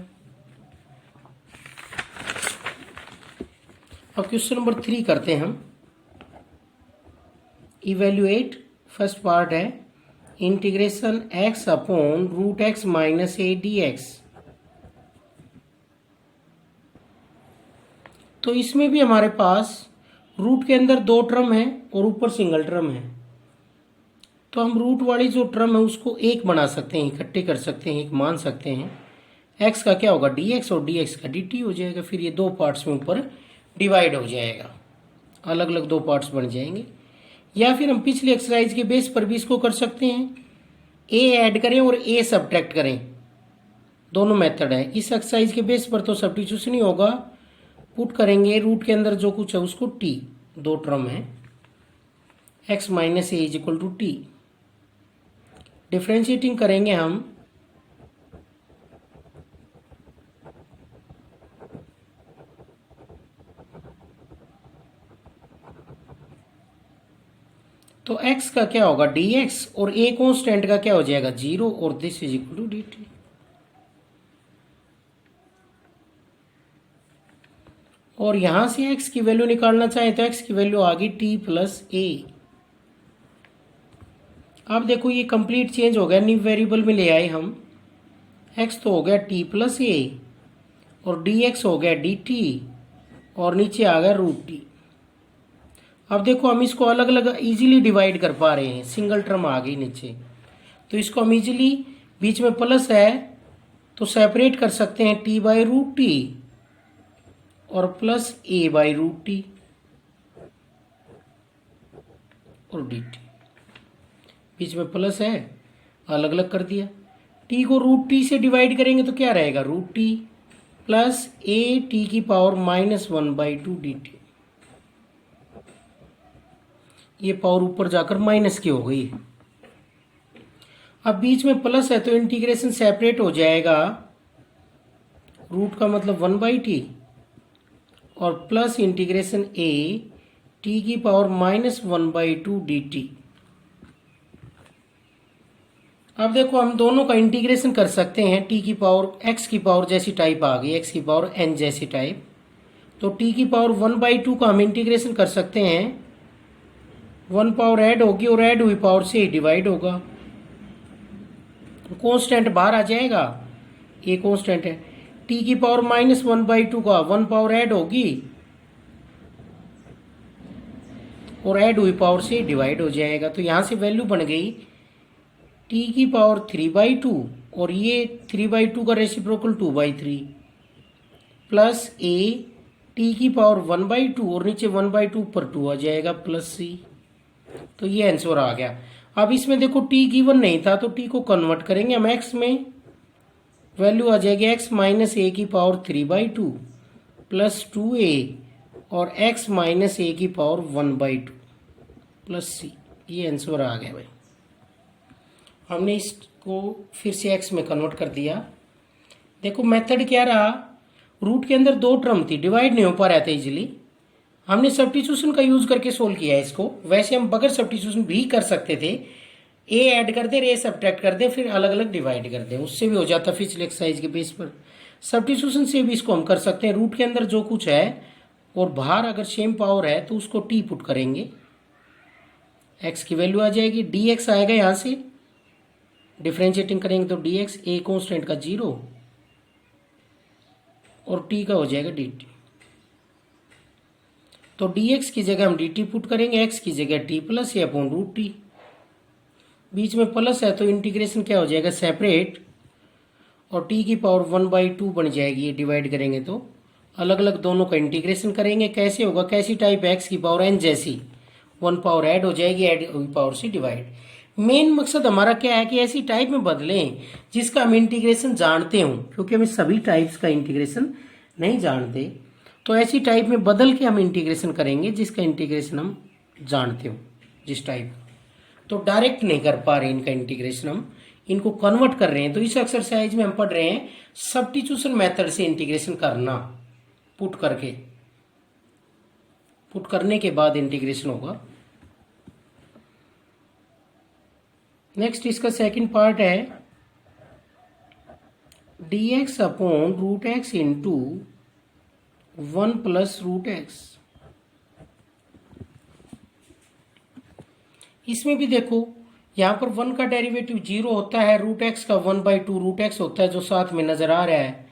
A: अब क्वेश्चन नंबर 3 करते हैं हम। इवेल्युएट, फर्स्ट पार्ट है इंटीग्रेशन x/√x - a dx। तो इसमें भी हमारे पास रूट के अंदर 2 टर्म है और ऊपर सिंगल टर्म है, तो हम रूट वाली जो टर्म है उसको एक बना सकते हैं, इकट्ठे कर सकते हैं, एक मान सकते हैं। x का क्या होगा dx, और dx का dt हो जाएगा, फिर ये 2 पार्ट्स में ऊपर डिवाइड हो जाएगा, अलग अलग 2 पार्ट्स बन जाएंगे। या फिर हम पिछली एक्सरसाइज के बेस पर भी इसको कर सकते हैं, a ऐड करें और a सब्ट्रैक्ट करें, दोनों मेथड है। इस एक्सरसाइज के बेस पर तो सब्स्टिट्यूशन ही होगा, पुट करेंगे रूट के अंदर जो कुछ है उसको t, 2 टर्म है, x - a = t। डिफ्रेंशिएटिंग करेंगे हम, तो x का क्या होगा dx, और a कांस्टेंट का क्या हो जाएगा 0, और this is equal to dt। और यहां से x की वैल्यू निकालना चाहे तो x की वैल्यू आ गई t + a। अब देखो ये कंप्लीट चेंज हो गया, न्यू वेरिएबल में ले आए हम, x तो हो गया t + a, और dx हो गया dt, और नीचे आ गया √t। अब देखो हम इसको अलग अलग इजीली डिवाइड कर पा रहे हैं, सिंगल टर्म आ गई नीचे, तो इसको हम इजीली, बीच में प्लस है तो सेपरेट कर सकते हैं, t/√t और प्लस a/√t और dt, बीच में प्लस है अलग अलग कर दिया, टी को रूट टी से डिवाइड करेंगे तो क्या रहेगा, root t plus a t की पावर -1/2 डी टी। ये पावर ऊपर जाकर माइनस की हो गई। अब बीच में प्लस है तो इंटीग्रेशन सेपरेट हो जाएगा, रूट का मतलब 1/t और प्लस इंटीग्रेशन ए टी की पावर -1/2 डी टी। अब देखो हम दोनों का इंटीग्रेशन कर सकते हैं, टी की पावर एक्स की पावर जैसी टाइप आ गई, एक्स की पावर एन जैसी टाइप, तो टी की पावर 1/2 का हम इंटीग्रेशन कर सकते हैं, 1 पावर ऐड होगी और ऐड हुई पावर से ही डिवाइड होगा, कांस्टेंट बाहर आ जाएगा, ये कांस्टेंट है। टी की पावर -1/2 का 1 पावर ऐड होगी और ऐड हुई पावर से डिवाइड हो जाएगा, तो यहां से वैल्यू बन गई टी की पावर 3/2 और ये 3/2 का रेसिप्रोकल 2/3 प्लस ए टी की पावर 1/2 और नीचे 1/2 पर 2 आ जाएगा प्लस सी। तो ये आंसर आ गया। अब इसमें देखो टी गिवन नहीं था तो टी को कन्वर्ट करेंगे हम एक्स में, वैल्यू आ जाएगी एक्स माइनस ए की पावर 3/2 प्लस 2a और x माइनस ए की पावर 1/2 प्लस सी। ये आंसर आ गया भाई। हमने इसको फिर से x में कन्वर्ट कर दिया। देखो मेथड क्या रहा, रूट के अंदर 2 टर्म थी, डिवाइड नहीं हो पा रहा था इजीली, हमने सब्स्टिट्यूशन का यूज करके सोल्व किया है इसको। वैसे हम बगैर सब्स्टिट्यूशन भी कर सकते थे, ए ऐड कर दे, ए सब्ट्रैक्ट कर दे, फिर अलग अलग डिवाइड कर दे, उससे भी हो जाता पिछले एक्सरसाइज के बेस पर। सब्स्टिट्यूशन से भी इसको हम कर सकते हैं, रूट के अंदर जो कुछ है और बाहर अगर सेम पावर है तो उसको टी पुट करेंगे, एक्स की वैल्यू आ जाएगी, डी एक्स आएगा, यहाँ से डिफ्रेंशिएटिंग करेंगे तो डी एक्स, ए कॉन्स्टेंट का 0 और टी का हो जाएगा डी टी। तो डी एक्स की जगह हम डी टी पुट करेंगे, एक्स की जगह टी प्लस ए अपॉन रूट टी, बीच में प्लस है तो इंटीग्रेशन क्या हो जाएगा, सेपरेट, और टी की पावर 1/2 बन जाएगी, ये डिवाइड करेंगे तो अलग अलग दोनों का इंटीग्रेशन करेंगे। कैसे होगा, कैसी टाइप, एक्स की पावर एन जैसी, 1 पावर ऐड हो जाएगी, ऐड हुई पावर से डिवाइड। मेन मकसद हमारा क्या है कि ऐसी टाइप में बदलें जिसका हम इंटीग्रेशन जानते हों, क्योंकि हमें सभी टाइप्स का इंटीग्रेशन नहीं जानते, तो ऐसी टाइप में बदल के हम इंटीग्रेशन करेंगे जिसका इंटीग्रेशन हम जानते हो, जिस टाइप। तो डायरेक्ट नहीं कर पा रहे इनका इंटीग्रेशन, हम इनको कन्वर्ट कर रहे हैं। तो इस एक्सरसाइज में हम पढ़ रहे हैं सब्स्टिट्यूशन मेथड से इंटीग्रेशन करना, पुट करके, पुट करने के बाद इंटीग्रेशन होगा। नेक्स्ट इसका सेकंड पार्ट है dx upon root x into 1 plus root x. इसमें भी देखो यहां पर 1 का डेरिवेटिव 0 होता है, रूट एक्स का 1/2 रूट एक्स होता है जो साथ में नजर आ रहा है,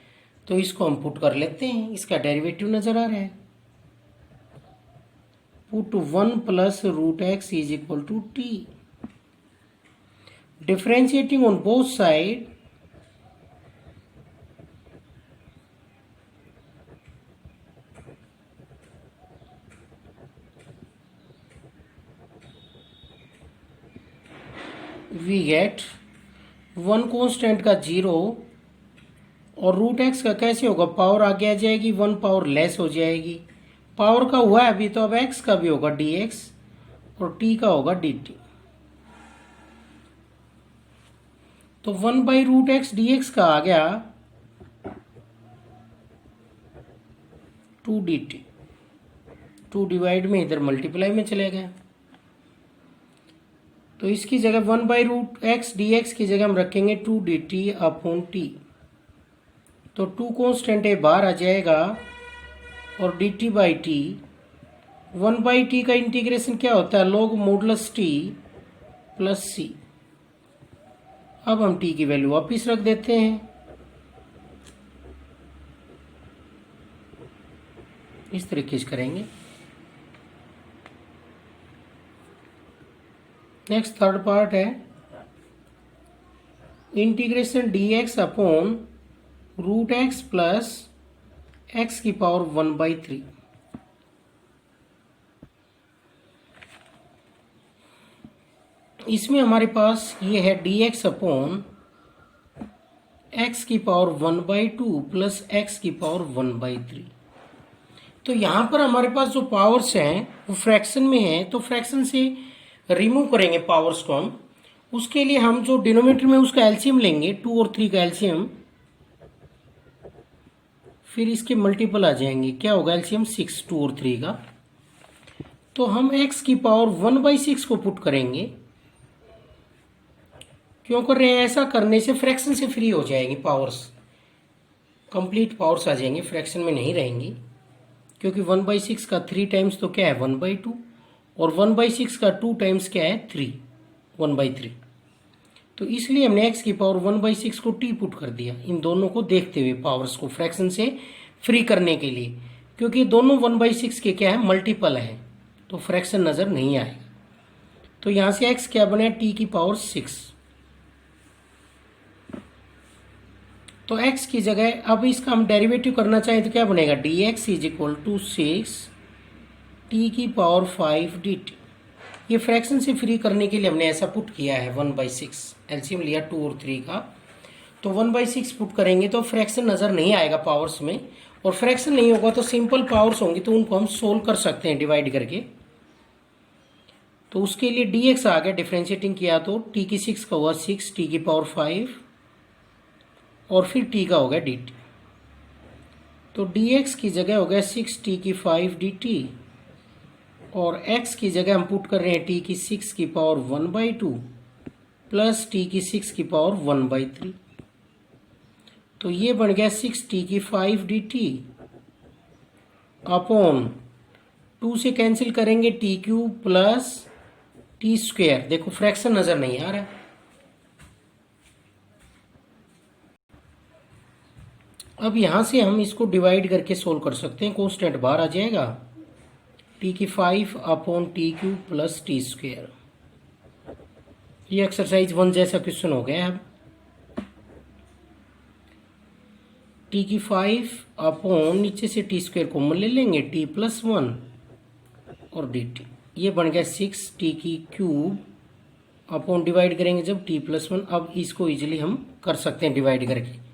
A: तो इसको हम पुट कर लेते हैं, इसका डेरिवेटिव नजर आ रहा है, put 1 plus root x is equal to t, differentiating on both sides, we get 1 constant का 0 और रूट एक्स का कैसे होगा, पावर आगे आ जाएगी, 1 पावर लेस हो जाएगी, पावर का हुआ है अभी, तो अब एक्स का भी होगा डी एक्स और टी का होगा डी टी। तो 1/√x dx का आ गया 2 dt, 2 डिवाइड में इधर मल्टीप्लाई में चले गए, तो इसकी जगह 1/√x dx की जगह हम रखेंगे 2 dt अपॉन टी, तो 2 कांस्टेंट है बाहर आ जाएगा और dt बाई टी, 1/t का इंटीग्रेशन क्या होता है, log modulus t plus c. अब हम t की वैल्यू वापिस रख देते हैं, इस तरीके से करेंगे। नेक्स्ट थर्ड पार्ट है integration dx upon root x plus x की पावर 1/3। इसमें हमारे पास ये है dx अपॉन एक्स की पावर 1/2 प्लस एक्स की पावर 1/3। तो यहां पर हमारे पास जो पावर्स हैं वो फ्रैक्शन में है, तो फ्रैक्शन से रिमूव करेंगे पावर्स को हम। उसके लिए हम जो डिनोमिनेटर में उसका एलसीएम लेंगे, 2 और 3 का एलसीएम, फिर इसके मल्टीपल आ जाएंगे। क्या होगा एलसीएम? 6, 2 और 3 का। तो हम x की पावर 1/6 को पुट करेंगे। क्यों कर रहे हैं? ऐसा करने से फ्रैक्शन से फ्री हो जाएंगी पावर्स, कंप्लीट पावर्स आ जाएंगे, फ्रैक्शन में नहीं रहेंगी। क्योंकि 1/6 का 3 टाइम्स तो क्या है? 1/2, और 1/6 का 2 टाइम्स क्या है? 3, 1/3। तो इसलिए हमने x की पावर 1/6 को t पुट कर दिया, इन दोनों को देखते हुए पावर्स को फ्रैक्शन से फ्री करने के लिए। क्योंकि दोनों 1/6 के क्या है? मल्टीपल है, तो फ्रैक्शन नजर नहीं आएगा। तो यहां से x क्या बने? t की पावर 6। तो x की जगह अब इसका हम डेरिवेटिव करना चाहें तो क्या बनेगा? dx is equal to 6 t की पावर 5 dt। ये फ्रैक्शन से फ्री करने के लिए हमने ऐसा पुट किया है 1/6, एलसीएम लिया 2 और 3 का। तो 1/6 पुट करेंगे तो फ्रैक्शन नजर नहीं आएगा पावर्स में, और फ्रैक्शन नहीं होगा तो सिंपल पावर्स होंगी, तो उनको हम सोल्व कर सकते हैं डिवाइड करके। तो उसके लिए dx आ गया, डिफ्रेंशिएटिंग किया तो t की 6 का हुआ 6 t की पावर 5, और फिर t का हो गया dt। तो dx की जगह हो गया 6 t की 5 dt, और x की जगह हम पुट कर रहे हैं t की 6 की पावर 1/2 प्लस t की 6 की पावर 1/3। तो ये बन गया 6 t की 5 dt अपॉन 2 से कैंसिल करेंगे t³ प्लस t²। देखो फ्रैक्शन नजर नहीं आ रहा है। अब यहां से हम इसको डिवाइड करके सोल्व कर सकते हैं, कांस्टेंट बाहर आ जाएगा, t की 5 अपॉन t³ प्लस t²। ये एक्सरसाइज 1 जैसा क्वेश्चन हो गया है। अब t की 5 अपॉन नीचे से t² कॉमन ले लेंगे, t प्लस 1 और dt। ये बन गया 6 t की क्यूब अपॉन डिवाइड करेंगे जब t प्लस 1। अब इसको इजीली हम कर सकते हैं डिवाइड करके।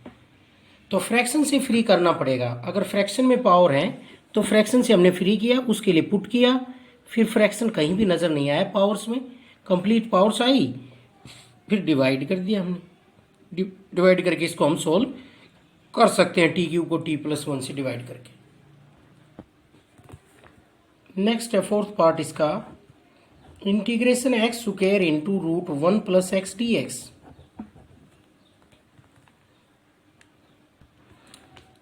A: तो फ्रैक्शन से फ्री करना पड़ेगा। अगर फ्रैक्शन में पावर है तो फ्रैक्शन से हमने फ्री किया, उसके लिए पुट किया, फिर फ्रैक्शन कहीं भी नजर नहीं आया पावर्स में, कंप्लीट पावर्स आई, फिर डिवाइड कर दिया हमने। डिवाइड करके इसको हम सोल्व कर सकते हैं, t³ को t प्लस 1 से डिवाइड करके। नेक्स्ट है फोर्थ पार्ट इसका, integration x square into root 1 plus x dx।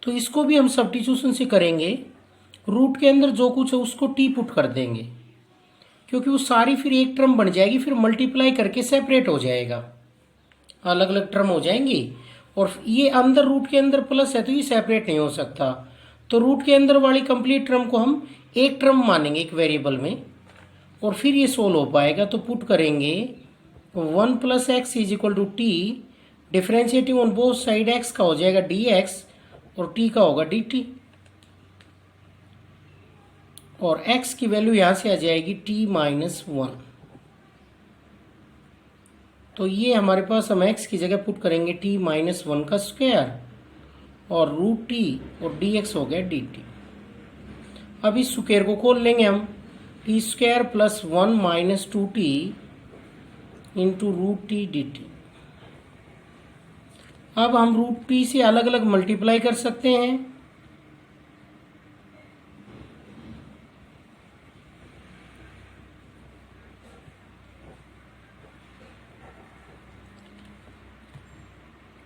A: तो इसको भी हम सब्स्टिट्यूशन से करेंगे। रूट के अंदर जो कुछ है उसको t पुट कर देंगे, क्योंकि वो सारी फिर एक टर्म बन जाएगी, फिर मल्टीप्लाई करके सेपरेट हो जाएगा, अलग अलग टर्म हो जाएंगी। और ये अंदर रूट के अंदर प्लस है तो ये सेपरेट नहीं हो सकता, तो रूट के अंदर वाली कंप्लीट टर्म को हम एक टर्म मानेंगे एक वेरिएबल में, और फिर ये सोल्व हो पाएगा। तो पुट करेंगे 1 plus x is equal to t, differentiating on both side x का हो जाएगा dx और t का होगा dt, और x की वैल्यू यहां से आ जाएगी t माइनस 1। तो ये हमारे पास हम x की जगह पुट करेंगे t माइनस 1 का स्क्वायर और रूट टी, और dx हो गया dt। अब इस स्क्वायर को खोल लेंगे हम, t² plus 1 minus 2t into root t dt। अब हम रूट टी से अलग अलग मल्टीप्लाई कर सकते हैं।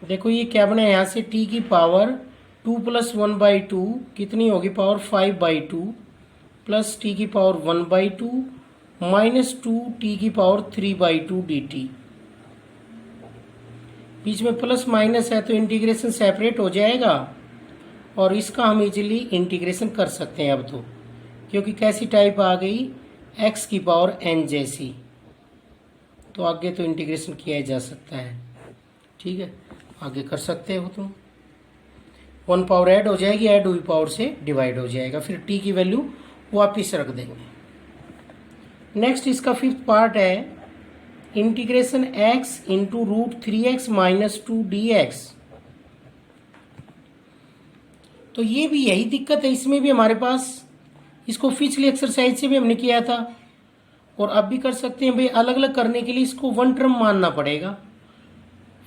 A: देखो ये क्या बना, यहां से t की पावर 2 प्लस 1/2 कितनी होगी? पावर 5/2 प्लस t की पावर 1/2 माइनस 2 t की पावर 3/2 dt। बीच में प्लस माइनस है तो इंटीग्रेशन सेपरेट हो जाएगा, और इसका हम इजीली इंटीग्रेशन कर सकते हैं अब तो, क्योंकि कैसी टाइप आ गई? x की पावर n जैसी। तो आगे तो इंटीग्रेशन किया जा सकता है, ठीक है, आगे कर सकते हो तुम। 1 पावर ऐड हो जाएगी, ऐड हुई पावर से डिवाइड हो जाएगा, फिर t की वैल्यू वापिस रख देंगे। नेक्स्ट इसका फिफ्थ पार्ट है integration x into root 3x minus 2 dx। तो ये भी यही दिक्कत है, इसमें भी हमारे पास, इसको पिछली एक्सरसाइज से भी हमने किया था और अब भी कर सकते हैं भाई। अलग अलग करने के लिए इसको वन टर्म मानना पड़ेगा,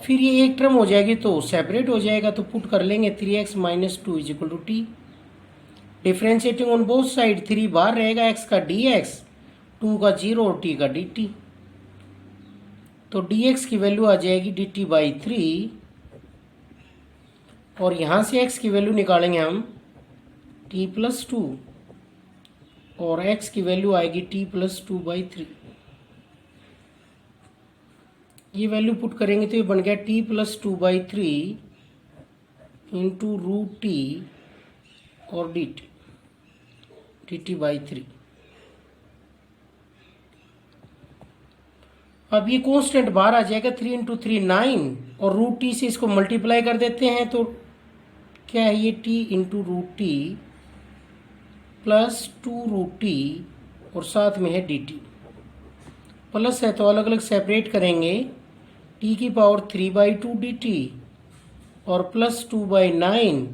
A: फिर ये एक टर्म हो जाएगी तो सेपरेट हो जाएगा। तो पुट कर लेंगे 3x minus 2 is equal to t. Differentiating on both side, 3 बाहर रहेगा, x का dx, 2 का 0 और t का dt। तो dx की वैल्यू आ जाएगी dt बाई 3, और यहां से x की वैल्यू निकालेंगे हम t प्लस 2, और x की वैल्यू आएगी t प्लस 2 बाई 3। ये वैल्यू पुट करेंगे तो ये बन गया t plus 2 by 3 into root t और dt बाई 3। अब ये कांस्टेंट बाहर आ जाएगा, 3 इंटू 3 9, और रूट टी से इसको मल्टीप्लाई कर देते हैं तो क्या है ये t into root t plus 2 root t, और साथ में है dt। प्लस है तो अलग अलग सेपरेट करेंगे, t की पावर 3 बाई 2 dt और प्लस 2 बाई 9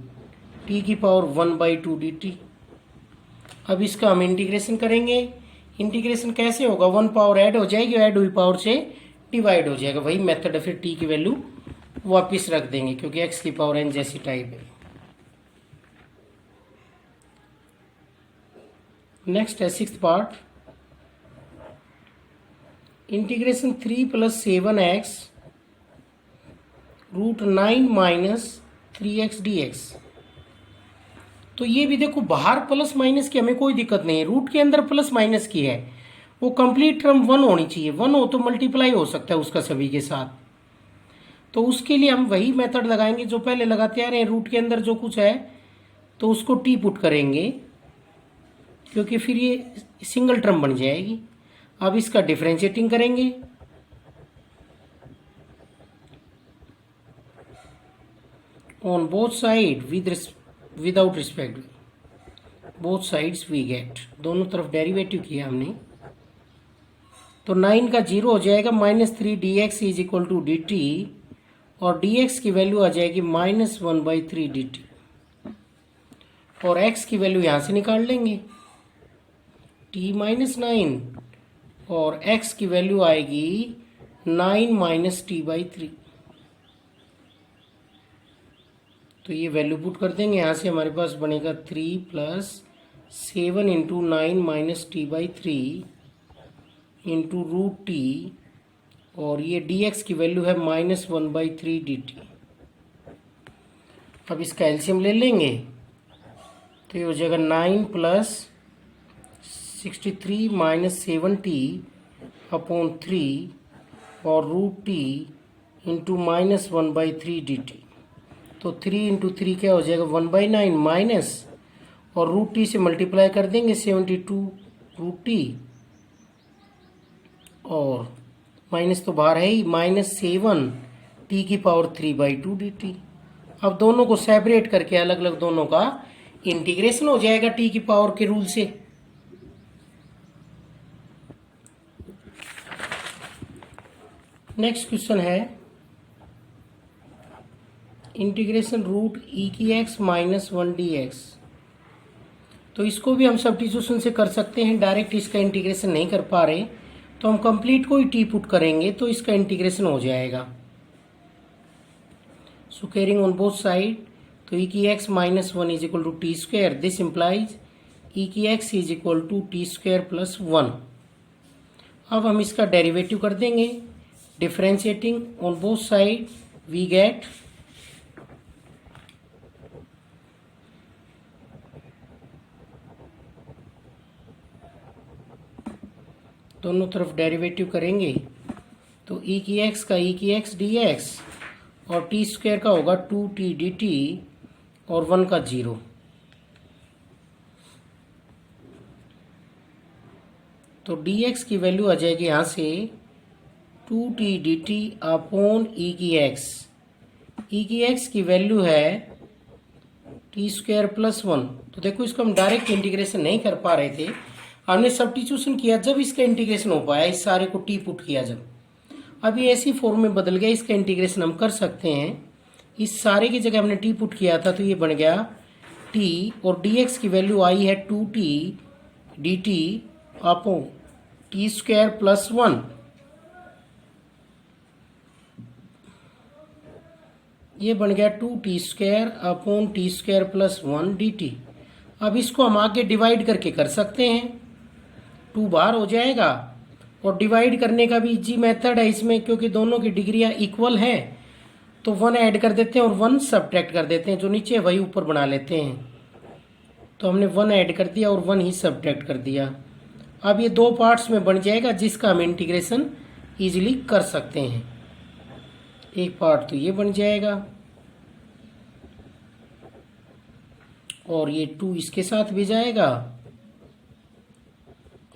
A: t की पावर 1 बाई 2 dt। अब इसका हम इंटीग्रेशन करेंगे। इंटीग्रेशन कैसे होगा, 1 पावर ऐड हो जाएगी, ऐड हुई पावर से डिवाइड हो जाएगा, वही मेथड है। फिर t की वैल्यू वापस रख देंगे क्योंकि x की पावर n जैसी टाइप है। नेक्स्ट है 6th part, integration 3 plus 7x root 9 minus 3x dx। तो ये भी देखो, बाहर प्लस माइनस की हमें कोई दिक्कत नहीं है, रूट के अंदर प्लस माइनस की है, वो कंप्लीट टर्म 1 होनी चाहिए, 1 हो तो मल्टीप्लाई हो सकता है उसका सभी के साथ। तो उसके लिए हम वही मेथड लगाएंगे जो पहले लगाते आ रहे हैं, रूट के अंदर जो कुछ है तो उसको टी पुट करेंगे क्योंकि फिर ये सिंगल टर्म बन जाएगी। अब इसका डिफरेंशिएटिंग करेंगे, on both side without respect both sides we get, दोनों तरफ डेरिवेटिव किया हमने। तो 9 का 0 हो जाएगा, minus 3 dx is equal to dt, और dx की वैल्यू आ जाएगी माइनस 1 बाई 3 dt, और x की वैल्यू यहां से निकाल लेंगे t माइनस 9, और x की वैल्यू आएगी 9 माइनस टी बाई 3। तो ये वैल्यू पुट कर देंगे, यहाँ से हमारे पास बनेगा 3 plus 7 into 9 minus t by 3 into root t, और ये dx की वैल्यू है माइनस 1 बाई 3 dt। अब इसका एलसीएम ले लेंगे तो ये हो जाएगा 9 प्लस 63 माइनस 70 अपॉन 3 और root t into minus 1 by 3 dt। तो 3 इंटू 3 क्या हो जाएगा 1 बाई 9 माइनस, और रूट टी से मल्टीप्लाई कर देंगे 72 रूट टी, और माइनस तो बाहर है ही, माइनस 7 टी की पावर 3 बाई 2 dt। अब दोनों को सेपरेट करके अलग अलग दोनों का इंटीग्रेशन हो जाएगा टी की पावर के रूल से। नेक्स्ट क्वेश्चन है इंटीग्रेशन रूट ई की एक्स माइनस 1 dx। तो इसको भी हम सब्स्टिट्यूशन से कर सकते हैं, डायरेक्ट इसका इंटीग्रेशन नहीं कर पा रहे तो हम कंप्लीट को ही टी पुट करेंगे तो इसका इंटीग्रेशन हो जाएगा। So carrying on both side, तो ई की x minus 1 is equal to t square, this implies e की x is equal to t square plus 1। अब हम इसका डेरिवेटिव कर देंगे, differentiating on both side we get दोनों तरफ डेरिवेटिव करेंगे तो ई की एक्स का ई की एक्स डी एक्स, और टी स्क्वायर का होगा 2t dt, और 1 का 0। तो dx की वैल्यू आ जाएगी यहाँ से 2t dt अपॉन ई की एक्स। ई की एक्स की वैल्यू है टी स्क्वायर प्लस 1। तो देखो इसको हम डायरेक्ट इंटीग्रेशन नहीं कर पा रहे थे, हमने सब्स्टिट्यूशन किया जब इसका इंटीग्रेशन हो पाया, इस सारे को टी पुट किया जब। अब ये ऐसी फॉर्म में बदल गया, इसका इंटीग्रेशन हम कर सकते हैं। इस सारे की जगह हमने टी पुट किया था तो ये बन गया टी और डी एक्स की वैल्यू आई है 2t dt upon T square plus 1। ये बन गया 2t square upon T square plus 1 dt। अब इसको हम आगे डिवाइड करके कर सकते हैं, 2 बाहर हो जाएगा और डिवाइड करने का भी इजी मेथड है इसमें, क्योंकि दोनों की डिग्रियां इक्वल हैं तो 1 ऐड कर देते हैं और 1 सब्ट्रैक्ट कर देते हैं, जो नीचे वही ऊपर बना लेते हैं। तो हमने 1 ऐड कर दिया और 1 ही सब्ट्रैक्ट कर दिया। अब ये 2 पार्ट्स में बन जाएगा जिसका हम इंटीग्रेशन इजीली कर सकते हैं। एक पार्ट तो ये बन जाएगा और ये 2 इसके साथ भी जाएगा।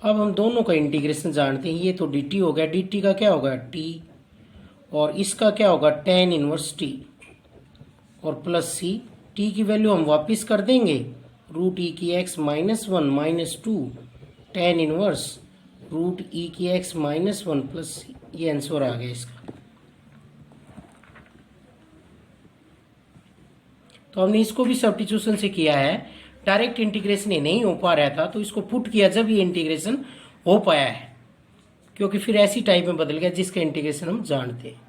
A: अब हम दोनों का इंटीग्रेशन जानते हैं। ये तो dt हो गया, dt का क्या होगा t और इसका क्या होगा tan इनवर्स t और प्लस c। t की वैल्यू हम वापस कर देंगे, रूट e की x minus 1 minus 2 tan inverse root e की x माइनस 1 प्लस c। ये आंसर आ गया इसका। तो हमने इसको भी सब्स्टिट्यूशन से किया है, डायरेक्ट इंटीग्रेशन ये नहीं हो पा रहा था तो इसको पुट किया जब ये इंटीग्रेशन हो पाया है, क्योंकि फिर ऐसी टाइप में बदल गया जिसका इंटीग्रेशन हम जानते हैं।